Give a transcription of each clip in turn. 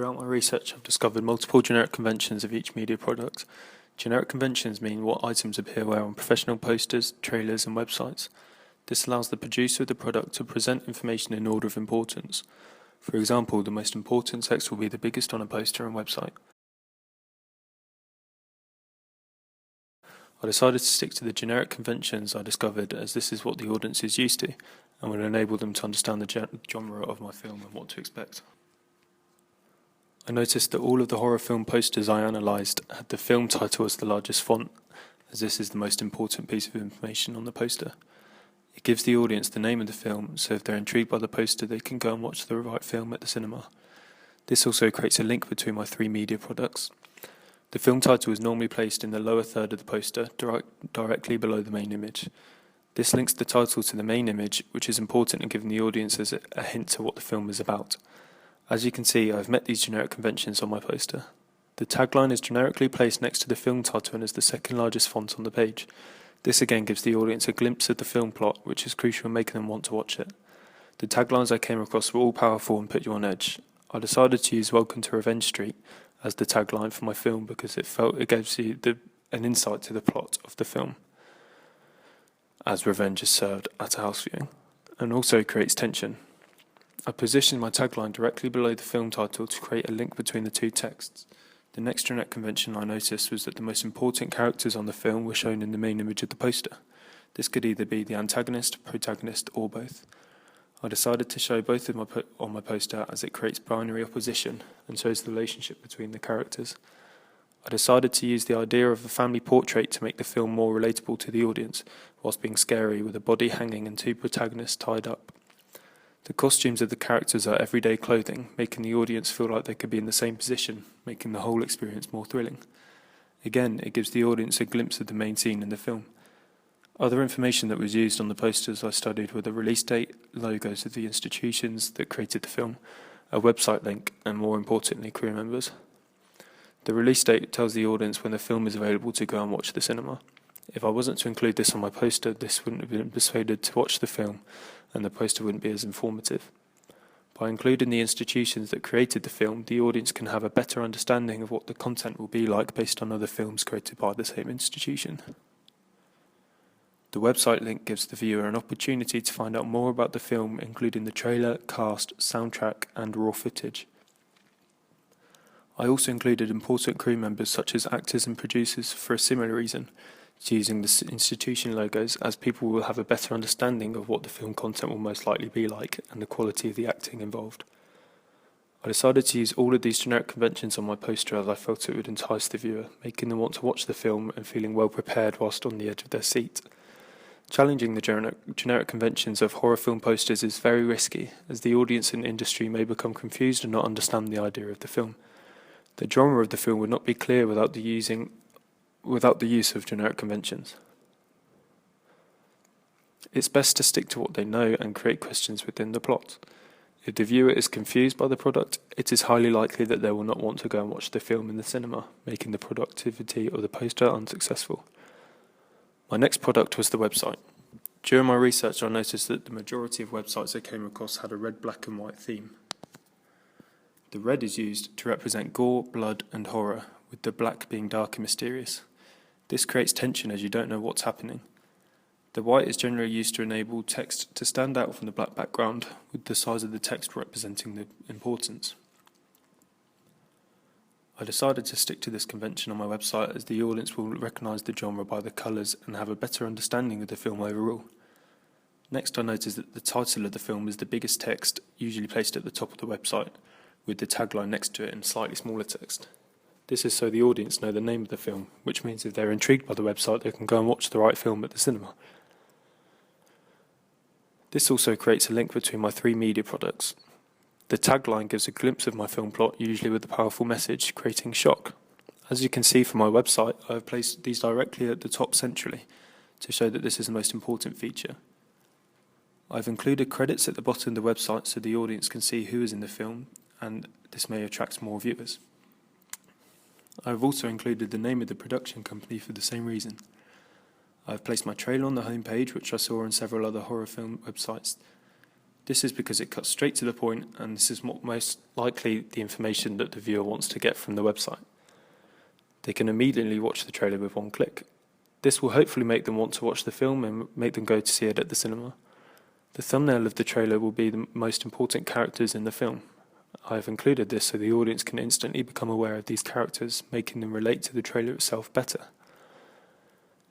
Throughout my research, I've discovered multiple generic conventions of each media product. Generic conventions mean what items appear where on professional posters, trailers, and websites. This allows the producer of the product to present information in order of importance. For example, the most important text will be the biggest on a poster and website. I decided to stick to the generic conventions I discovered, as this is what the audience is used to and will enable them to understand the genre of my film and what to expect. I noticed that all of the horror film posters I analysed had the film title as the largest font, as this is the most important piece of information on the poster. It gives the audience the name of the film, so if they're intrigued by the poster, they can go and watch the right film at the cinema. This also creates a link between my three media products. The film title is normally placed in the lower third of the poster, directly below the main image. This links the title to the main image, which is important in giving the audiences a hint to what the film is about. As you can see, I've met these generic conventions on my poster. The tagline is generically placed next to the film title and is the second largest font on the page. This again gives the audience a glimpse of the film plot, which is crucial in making them want to watch it. The taglines I came across were all powerful and put you on edge. I decided to use Welcome to Revenge Street as the tagline for my film because it gives you an insight to the plot of the film, as revenge is served at a house viewing, and also creates tension. I positioned my tagline directly below the film title to create a link between the two texts. The next generic convention I noticed was that the most important characters on the film were shown in the main image of the poster. This could either be the antagonist, protagonist, or both. I decided to show both on my poster as it creates binary opposition and shows the relationship between the characters. I decided to use the idea of a family portrait to make the film more relatable to the audience, whilst being scary with a body hanging and two protagonists tied up. The costumes of the characters are everyday clothing, making the audience feel like they could be in the same position, making the whole experience more thrilling. Again, it gives the audience a glimpse of the main scene in the film. Other information that was used on the posters I studied were the release date, logos of the institutions that created the film, a website link, and more importantly, crew members. The release date tells the audience when the film is available to go and watch the cinema. If I wasn't to include this on my poster, this wouldn't have been persuaded to watch the film, and the poster wouldn't be as informative. By including the institutions that created the film, the audience can have a better understanding of what the content will be like based on other films created by the same institution. The website link gives the viewer an opportunity to find out more about the film, including the trailer, cast, soundtrack, and raw footage. I also included important crew members such as actors and producers for a similar reason, using the institution logos, as people will have a better understanding of what the film content will most likely be like and the quality of the acting involved. I decided to use all of these generic conventions on my poster as I felt it would entice the viewer, making them want to watch the film and feeling well prepared whilst on the edge of their seat. Challenging the generic conventions of horror film posters is very risky, as the audience and industry may become confused and not understand the idea of the film. The genre of the film would not be clear without the use of generic conventions. It's best to stick to what they know and create questions within the plot. If the viewer is confused by the product, it is highly likely that they will not want to go and watch the film in the cinema, making the productivity of the poster unsuccessful. My next product was the website. During my research, I noticed that the majority of websites I came across had a red, black and white theme. The red is used to represent gore, blood and horror, with the black being dark and mysterious. This creates tension as you don't know what's happening. The white is generally used to enable text to stand out from the black background, with the size of the text representing the importance. I decided to stick to this convention on my website as the audience will recognise the genre by the colours and have a better understanding of the film overall. Next, I noticed that the title of the film is the biggest text, usually placed at the top of the website, with the tagline next to it in slightly smaller text. This is so the audience know the name of the film, which means if they're intrigued by the website, they can go and watch the right film at the cinema. This also creates a link between my three media products. The tagline gives a glimpse of my film plot, usually with a powerful message, creating shock. As you can see from my website, I have placed these directly at the top centrally, to show that this is the most important feature. I've included credits at the bottom of the website so the audience can see who is in the film, and this may attract more viewers. I have also included the name of the production company for the same reason. I have placed my trailer on the homepage, which I saw on several other horror film websites. This is because it cuts straight to the point, and this is most likely the information that the viewer wants to get from the website. They can immediately watch the trailer with one click. This will hopefully make them want to watch the film and make them go to see it at the cinema. The thumbnail of the trailer will be the most important characters in the film. I have included this so the audience can instantly become aware of these characters, making them relate to the trailer itself better.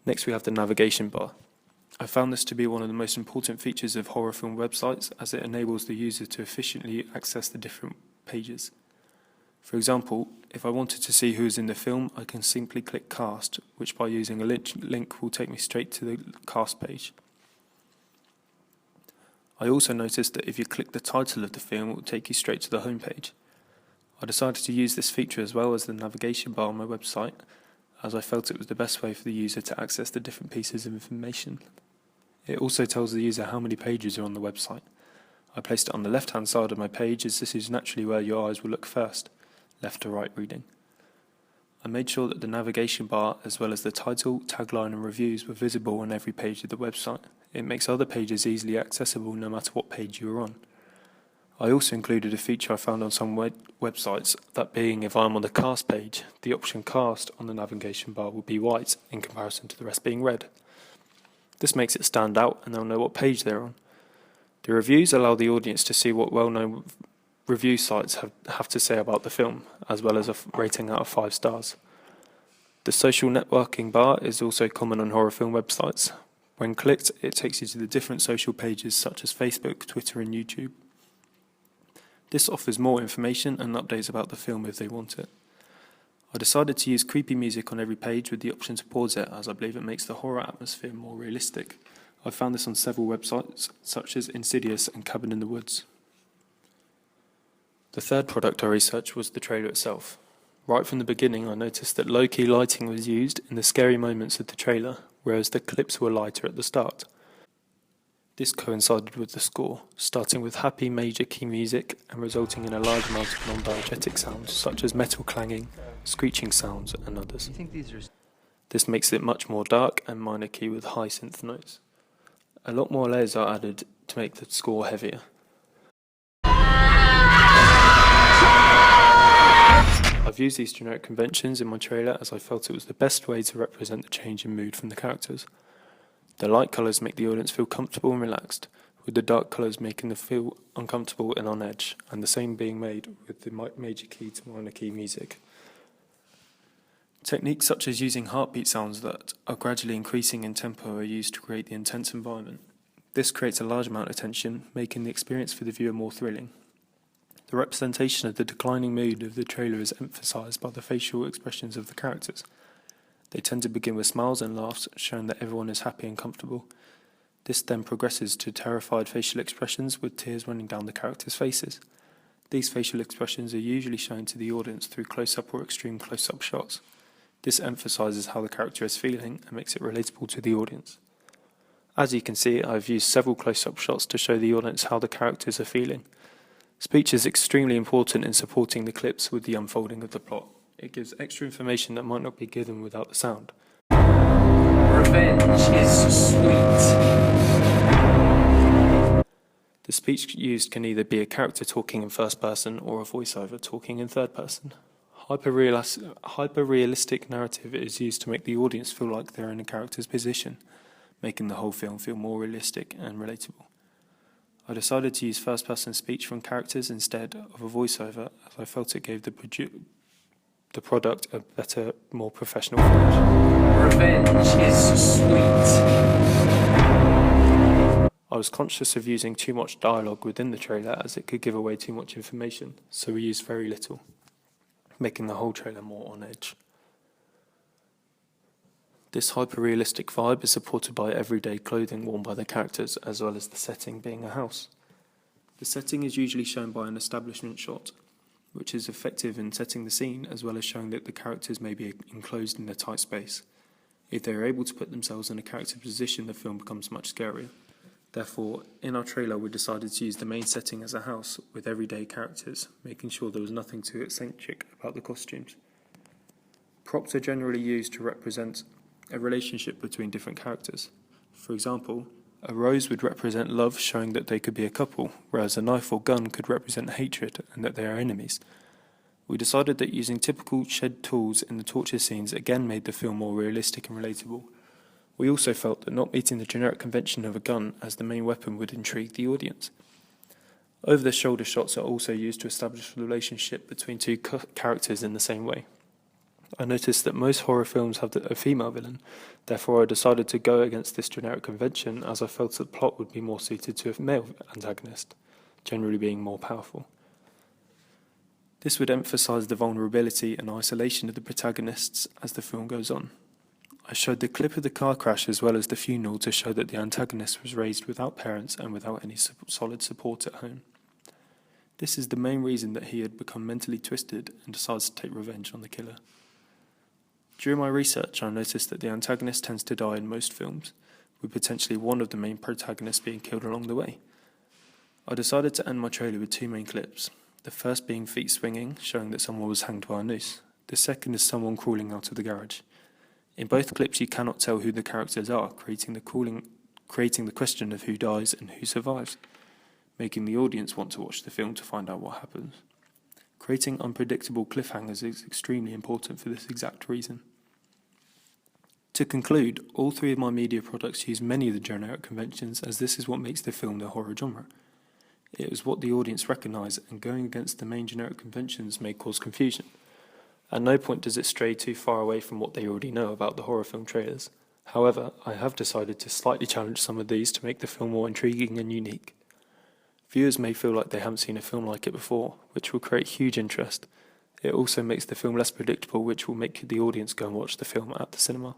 Next we have the navigation bar. I found this to be one of the most important features of horror film websites, as it enables the user to efficiently access the different pages. For example, if I wanted to see who is in the film, I can simply click cast, which by using a link will take me straight to the cast page. I also noticed that if you click the title of the film, it will take you straight to the home page. I decided to use this feature as well as the navigation bar on my website, as I felt it was the best way for the user to access the different pieces of information. It also tells the user how many pages are on the website. I placed it on the left-hand side of my page, as this is naturally where your eyes will look first, left to right reading. I made sure that the navigation bar, as well as the title, tagline and reviews, were visible on every page of the website. It makes other pages easily accessible no matter what page you are on. I also included a feature I found on some websites, that being if I'm on the cast page, the option cast on the navigation bar will be white in comparison to the rest being red. This makes it stand out and they'll know what page they're on. The reviews allow the audience to see what well-known review sites have to say about the film, as well as a rating out of 5 stars. The social networking bar is also common on horror film websites. When clicked, it takes you to the different social pages such as Facebook, Twitter and YouTube. This offers more information and updates about the film if they want it. I decided to use creepy music on every page with the option to pause it, as I believe it makes the horror atmosphere more realistic. I found this on several websites such as Insidious and Cabin in the Woods. The third product I researched was the trailer itself. Right from the beginning I noticed that low-key lighting was used in the scary moments of the trailer, whereas the clips were lighter at the start. This coincided with the score, starting with happy major key music and resulting in a large amount of non-diegetic sounds such as metal clanging, screeching sounds and others. This makes it much more dark and minor key with high synth notes. A lot more layers are added to make the score heavier. I've used these generic conventions in my trailer as I felt it was the best way to represent the change in mood from the characters. The light colours make the audience feel comfortable and relaxed, with the dark colours making them feel uncomfortable and on edge, and the same being made with the major key to minor key music. Techniques such as using heartbeat sounds that are gradually increasing in tempo are used to create the intense environment. This creates a large amount of tension, making the experience for the viewer more thrilling. The representation of the declining mood of the trailer is emphasised by the facial expressions of the characters. They tend to begin with smiles and laughs, showing that everyone is happy and comfortable. This then progresses to terrified facial expressions with tears running down the characters' faces. These facial expressions are usually shown to the audience through close-up or extreme close-up shots. This emphasises how the character is feeling and makes it relatable to the audience. As you can see, I've used several close-up shots to show the audience how the characters are feeling. Speech is extremely important in supporting the clips with the unfolding of the plot. It gives extra information that might not be given without the sound. Revenge is sweet. The speech used can either be a character talking in first person or a voiceover talking in third person. Hyper-realistic narrative is used to make the audience feel like they're in a character's position, making the whole film feel more realistic and relatable. I decided to use first-person speech from characters instead of a voiceover, as I felt it gave the product a better, more professional finish. Revenge is sweet. I was conscious of using too much dialogue within the trailer, as it could give away too much information, so we used very little, making the whole trailer more on edge. This hyper-realistic vibe is supported by everyday clothing worn by the characters, as well as the setting being a house. The setting is usually shown by an establishment shot, which is effective in setting the scene, as well as showing that the characters may be enclosed in a tight space. If they are able to put themselves in a character position, the film becomes much scarier. Therefore, in our trailer we decided to use the main setting as a house, with everyday characters, making sure there was nothing too eccentric about the costumes. Props are generally used to represent a relationship between different characters. For example, A rose would represent love, showing that they could be a couple, whereas a knife or gun could represent hatred and that they are enemies. We decided that using typical shed tools in the torture scenes again made the film more realistic and relatable. We also felt that not meeting the generic convention of a gun as the main weapon would intrigue the audience. Over-the-shoulder shots are also used to establish a relationship between two characters in the same way. I noticed that most horror films have a female villain, therefore I decided to go against this generic convention as I felt that the plot would be more suited to a male antagonist, generally being more powerful. This would emphasize the vulnerability and isolation of the protagonists as the film goes on. I showed the clip of the car crash as well as the funeral to show that the antagonist was raised without parents and without any solid support at home. This is the main reason that he had become mentally twisted and decides to take revenge on the killer. During my research, I noticed that the antagonist tends to die in most films, with potentially one of the main protagonists being killed along the way. I decided to end my trailer with two main clips, the first being feet swinging, showing that someone was hanged by a noose. The second is someone crawling out of the garage. In both clips, you cannot tell who the characters are, creating the question of who dies and who survives, making the audience want to watch the film to find out what happens. Creating unpredictable cliffhangers is extremely important for this exact reason. To conclude, all three of my media products use many of the generic conventions, as this is what makes the film the horror genre. It is what the audience recognise, and going against the main generic conventions may cause confusion. At no point does it stray too far away from what they already know about the horror film trailers. However, I have decided to slightly challenge some of these to make the film more intriguing and unique. Viewers may feel like they haven't seen a film like it before, which will create huge interest. It also makes the film less predictable, which will make the audience go and watch the film at the cinema.